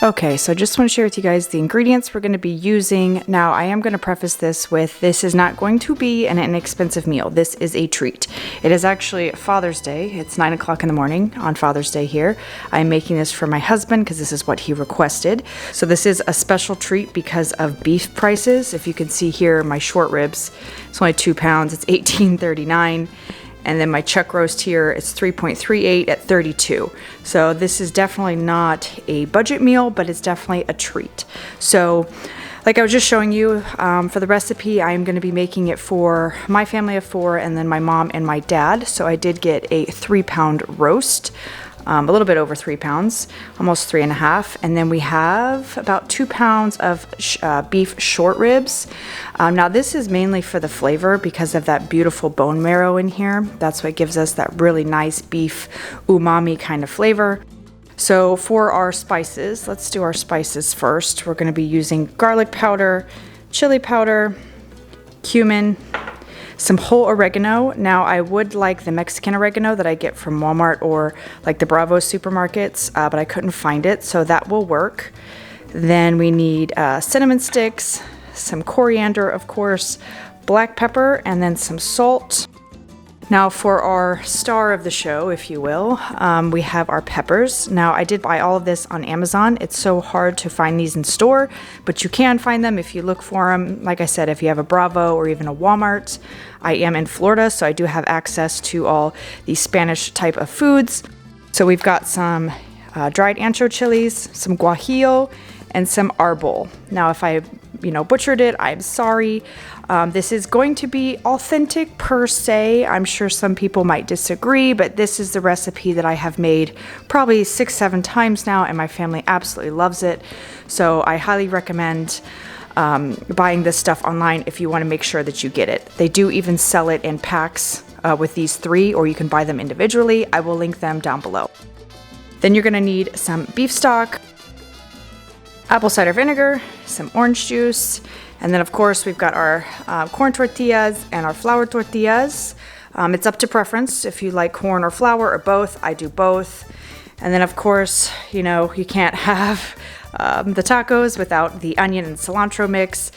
Okay, so I just want to share with you guys the ingredients we're going to be using. Now, I am going to preface this with this is not going to be an inexpensive meal. This is a treat. It is actually Father's Day. It's 9 o'clock in the morning on Father's Day here. I'm making this for my husband because this is what he requested. So this is a special treat because of beef prices. If you can see here, my short ribs, it's only 2 pounds. It's $18.39. And then my chuck roast here, it's 3.38 at 32. So this is definitely not a budget meal, but it's definitely a treat. So like I was just showing you, for the recipe, I'm going to be making it for my family of 4 and then my mom and my dad. So I did get a 3-pound roast. A little bit over 3 pounds, almost 3.5. And then we have about 2 pounds of beef short ribs. Now this is mainly for the flavor because of that beautiful bone marrow in here. That's what gives us that really nice beef umami kind of flavor. So for our spices, let's do our spices first. We're going to be using garlic powder, chili powder, cumin, some whole oregano. Now I would like the Mexican oregano that I get from Walmart or like the Bravo supermarkets, but I couldn't find it, so that will work. Then we need cinnamon sticks, some coriander, of course, black pepper, and then some salt. Now for our star of the show, if you will, we have our peppers. Now I did buy all of this on Amazon. It's so hard to find these in store, but you can find them if you look for them. Like I said, if you have a Bravo or even a Walmart. I am in Florida, so I do have access to all these Spanish type of foods. So we've got some dried ancho chilies, some guajillo, and some arbol. Now if I butchered it, I'm sorry. This is going to be authentic per se. I'm sure some people might disagree, but this is the recipe that I have made probably 6-7 times now, and my family absolutely loves it. So I highly recommend buying this stuff online if you want to make sure that you get it. They do even sell it in packs with these 3, or you can buy them individually. I will link them down below. Then you're going to need some beef stock, apple cider vinegar, some orange juice, and then of course we've got our corn tortillas and our flour tortillas. It's up to preference if you like corn or flour or both. I do both. And then of course, you can't have the tacos without the onion and cilantro mix,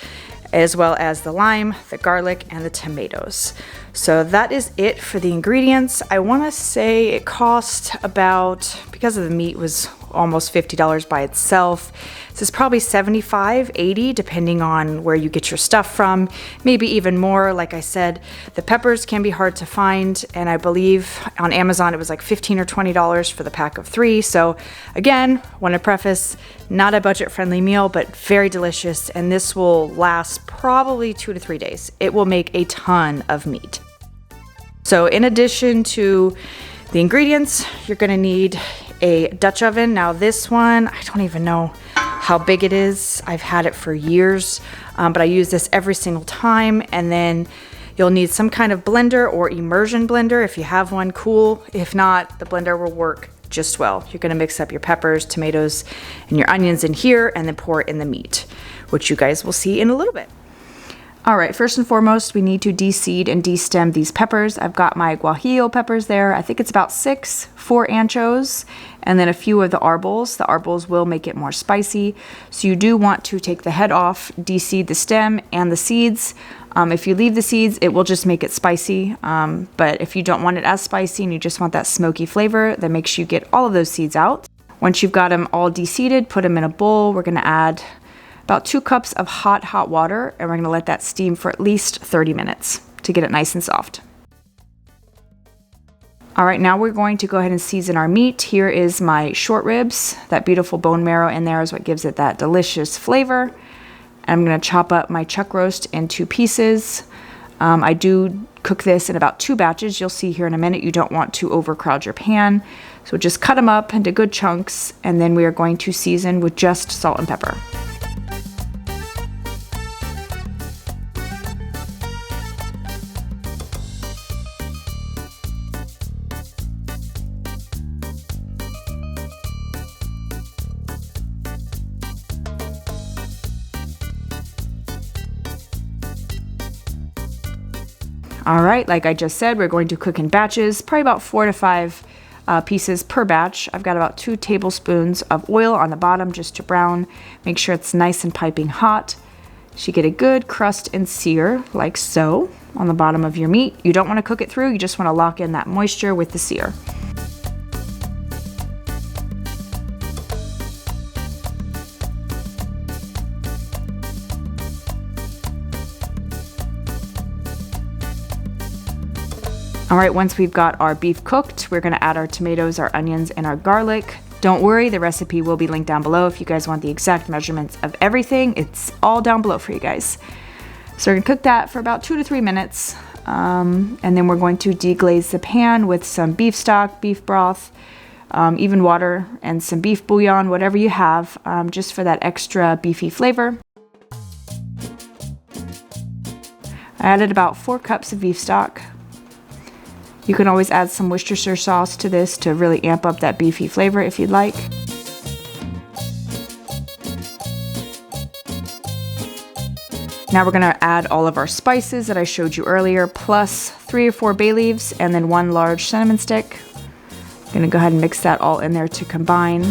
as well as the lime, the garlic, and the tomatoes. So that is it for the ingredients. I want to say it cost about, because of the meat was almost $50 by itself. This is probably $75, $80, depending on where you get your stuff from, maybe even more. Like I said, the peppers can be hard to find, and I believe on Amazon it was like $15 or $20 for the pack of 3. So again, want to preface, not a budget-friendly meal, but very delicious, and this will last probably 2 to 3 days. It will make a ton of meat. So in addition to the ingredients, you're going to need a Dutch oven. Now this one, I don't even know how big it is. I've had it for years, but I use this every single time. And then you'll need some kind of blender or immersion blender. If you have one, cool. If not, the blender will work just well. You're gonna mix up your peppers, tomatoes, and your onions in here, and then pour it in the meat, which you guys will see in a little bit. All right, first and foremost, we need to de-seed and de-stem these peppers. I've got my guajillo peppers there. I think it's about 6, 4 anchos, and then a few of the arbols. The arbols will make it more spicy. So you do want to take the head off, de-seed the stem and the seeds. If you leave the seeds, it will just make it spicy. But if you don't want it as spicy and you just want that smoky flavor, then make sure you get all of those seeds out. Once you've got them all de-seeded, put them in a bowl. We're gonna add about 2 cups of hot water, and we're gonna let that steam for at least 30 minutes to get it nice and soft. All right, now we're going to go ahead and season our meat. Here is my short ribs. That beautiful bone marrow in there is what gives it that delicious flavor. And I'm gonna chop up my chuck roast in 2 pieces. I do cook this in about 2 batches. You'll see here in a minute, you don't want to overcrowd your pan. So just cut them up into good chunks, and then we are going to season with just salt and pepper. All right, like I just said, we're going to cook in batches, probably about 4 to 5 pieces per batch. I've got about 2 tablespoons of oil on the bottom just to brown. Make sure it's nice and piping hot. So you get a good crust and sear like so on the bottom of your meat. You don't want to cook it through, you just want to lock in that moisture with the sear. All right, once we've got our beef cooked, we're gonna add our tomatoes, our onions, and our garlic. Don't worry, the recipe will be linked down below. If you guys want the exact measurements of everything, it's all down below for you guys. So we're gonna cook that for about 2 to 3 minutes. And then we're going to deglaze the pan with some beef stock, beef broth, even water, and some beef bouillon, whatever you have, just for that extra beefy flavor. I added about 4 cups of beef stock. You can always add some Worcestershire sauce to this to really amp up that beefy flavor if you'd like. Now we're gonna add all of our spices that I showed you earlier, plus 3 or 4 bay leaves and then 1 large cinnamon stick. I'm gonna go ahead and mix that all in there to combine.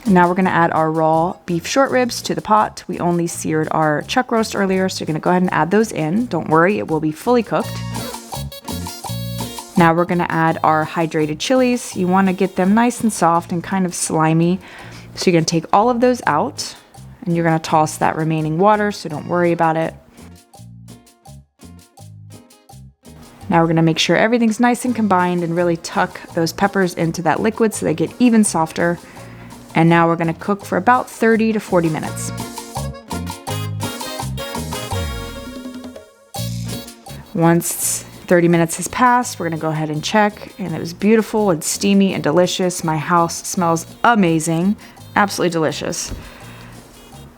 Now we're gonna add our raw beef short ribs to the pot. We only seared our chuck roast earlier, so you're gonna go ahead and add those in. Don't worry, it will be fully cooked. Now we're gonna add our hydrated chilies. You wanna get them nice and soft and kind of slimy. So you're gonna take all of those out and you're gonna toss that remaining water, so don't worry about it. Now we're gonna make sure everything's nice and combined and really tuck those peppers into that liquid so they get even softer. And now we're gonna cook for about 30 to 40 minutes. Once 30 minutes has passed, we're gonna go ahead and check, and it was beautiful and steamy and delicious. My house smells amazing, absolutely delicious.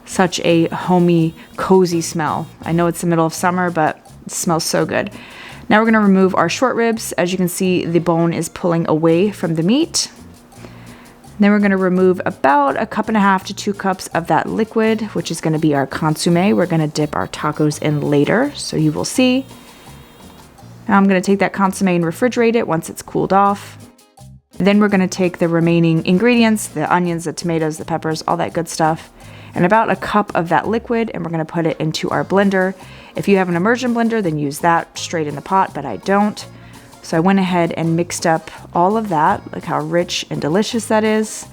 Such a homey, cozy smell. I know it's the middle of summer, but it smells so good. Now we're gonna remove our short ribs. As you can see, the bone is pulling away from the meat. Then we're gonna remove about 1.5 cups to 2 cups of that liquid, which is gonna be our consommé. We're gonna dip our tacos in later, so you will see. Now I'm gonna take that consommé and refrigerate it once it's cooled off. Then we're gonna take the remaining ingredients, the onions, the tomatoes, the peppers, all that good stuff, and about 1 cup of that liquid, and we're gonna put it into our blender. If you have an immersion blender, then use that straight in the pot, but I don't. So I went ahead and mixed up all of that. Look how rich and delicious that is.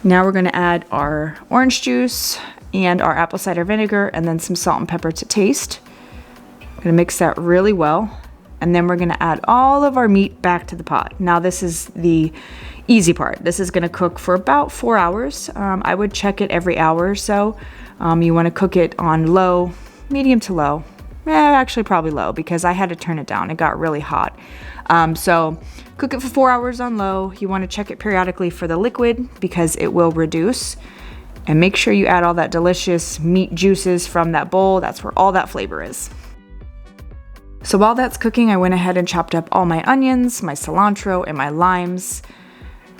Now we're gonna add our orange juice and our apple cider vinegar and then some salt and pepper to taste. I'm gonna mix that really well. And then we're gonna add all of our meat back to the pot. Now this is the easy part. This is gonna cook for about 4 hours. I would check it every hour or so. You wanna cook it on low, medium to low. Actually probably low because I had to turn it down. It got really hot. So cook it for 4 hours on low. You wanna check it periodically for the liquid because it will reduce. And make sure you add all that delicious meat juices from that bowl. That's where all that flavor is. So while that's cooking, I went ahead and chopped up all my onions, my cilantro, and my limes.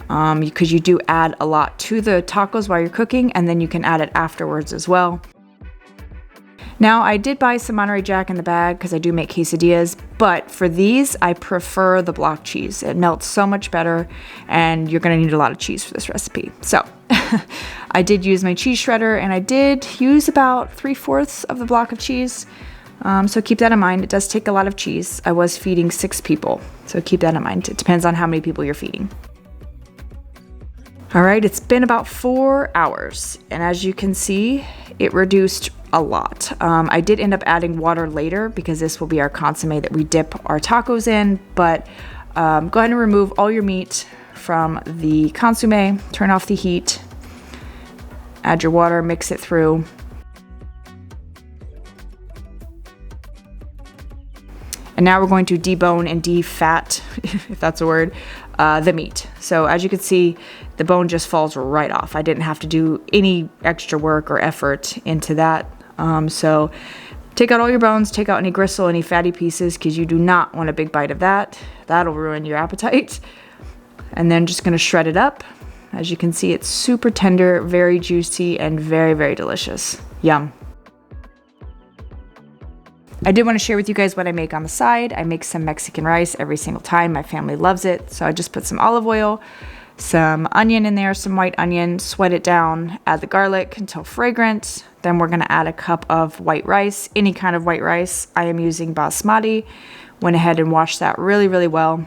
Because you do add a lot to the tacos while you're cooking, and then you can add it afterwards as well. Now, I did buy some Monterey Jack in the bag because I do make quesadillas, but for these, I prefer the block cheese. It melts so much better, and you're gonna need a lot of cheese for this recipe. So, I did use my cheese shredder, and I did use about 3/4 of the block of cheese. So keep that in mind. It does take a lot of cheese. I was feeding 6 people, so keep that in mind. It depends on how many people you're feeding. All right, it's been about 4 hours, and as you can see, it reduced a lot. I did end up adding water later because this will be our consommé that we dip our tacos in, but go ahead and remove all your meat from the consommé, turn off the heat, add your water, mix it through. And now we're going to debone and defat, if that's a word, the meat. So as you can see, the bone just falls right off. I didn't have to do any extra work or effort into that. So take out all your bones, take out any gristle, any fatty pieces, because you do not want a big bite of that. That'll ruin your appetite. And then just gonna shred it up. As you can see, it's super tender, very juicy, and very, very delicious. Yum. I did want to share with you guys what I make on the side. I make some Mexican rice every single time. My family loves it. So I just put some olive oil, some onion in there, some white onion, sweat it down, add the garlic until fragrant. Then we're going to add a cup of white rice, any kind of white rice. I am using basmati. Went ahead and washed that really, really well.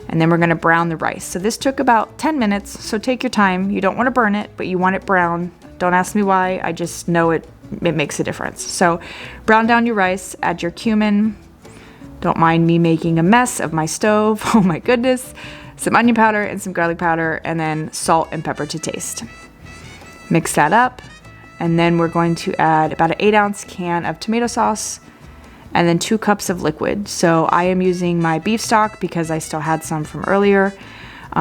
And then we're going to brown the rice. So this took about 10 minutes. So take your time. You don't want to burn it, but you want it brown. Don't ask me why. I just know it makes a difference. So brown down your rice, add your cumin. Don't mind me making a mess of my stove. Oh my goodness. Some onion powder and some garlic powder, and then salt and pepper to taste. Mix that up. And then we're going to add about an 8-ounce can of tomato sauce and then 2 cups of liquid. So I am using my beef stock because I still had some from earlier.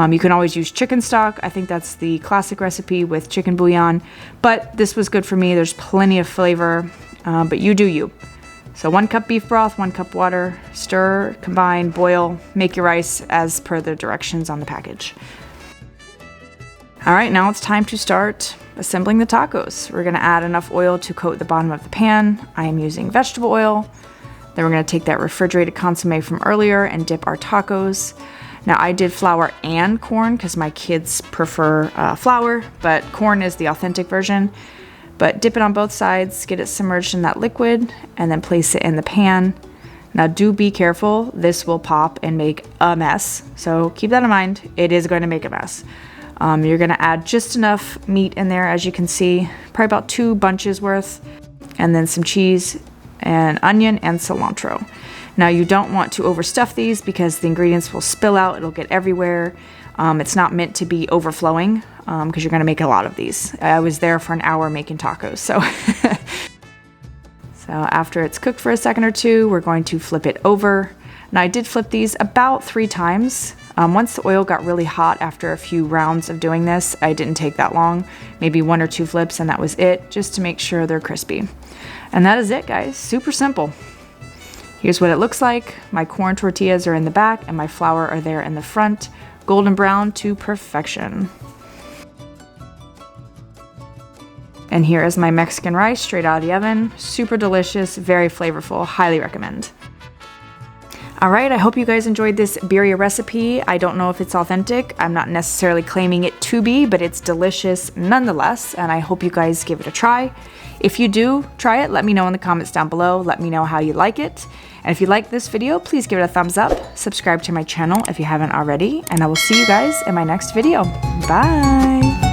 You can always use chicken stock. I think that's the classic recipe with chicken bouillon, but this was good for me. There's plenty of flavor, but you do you. So 1 cup beef broth, 1 cup water, stir, combine, boil, make your rice as per the directions on the package. All right, now it's time to start assembling the tacos. We're gonna add enough oil to coat the bottom of the pan. I am using vegetable oil. Then we're gonna take that refrigerated consommé from earlier and dip our tacos. Now I did flour and corn because my kids prefer flour, but corn is the authentic version. But dip it on both sides, get it submerged in that liquid, and then place it in the pan. Now do be careful, this will pop and make a mess. So keep that in mind, it is going to make a mess. You're gonna add just enough meat in there, as you can see, probably about 2 bunches worth, and then some cheese and onion and cilantro. Now you don't want to overstuff these because the ingredients will spill out, it'll get everywhere. It's not meant to be overflowing because you're gonna make a lot of these. I was there for an hour making tacos, so. So after it's cooked for a second or 2, we're going to flip it over. Now I did flip these about 3 times. Once the oil got really hot after a few rounds of doing this, I didn't take that long, maybe 1 or 2 flips, and that was it, just to make sure they're crispy. And that is it, guys, super simple. Here's what it looks like. My corn tortillas are in the back and my flour are there in the front. Golden brown to perfection. And here is my Mexican rice straight out of the oven. Super delicious, very flavorful, highly recommend. All right, I hope you guys enjoyed this birria recipe. I don't know if it's authentic. I'm not necessarily claiming it to be, but it's delicious nonetheless, and I hope you guys give it a try. If you do try it, let me know in the comments down below. Let me know how you like it. And if you like this video, please give it a thumbs up. Subscribe to my channel if you haven't already, and I will see you guys in my next video. Bye.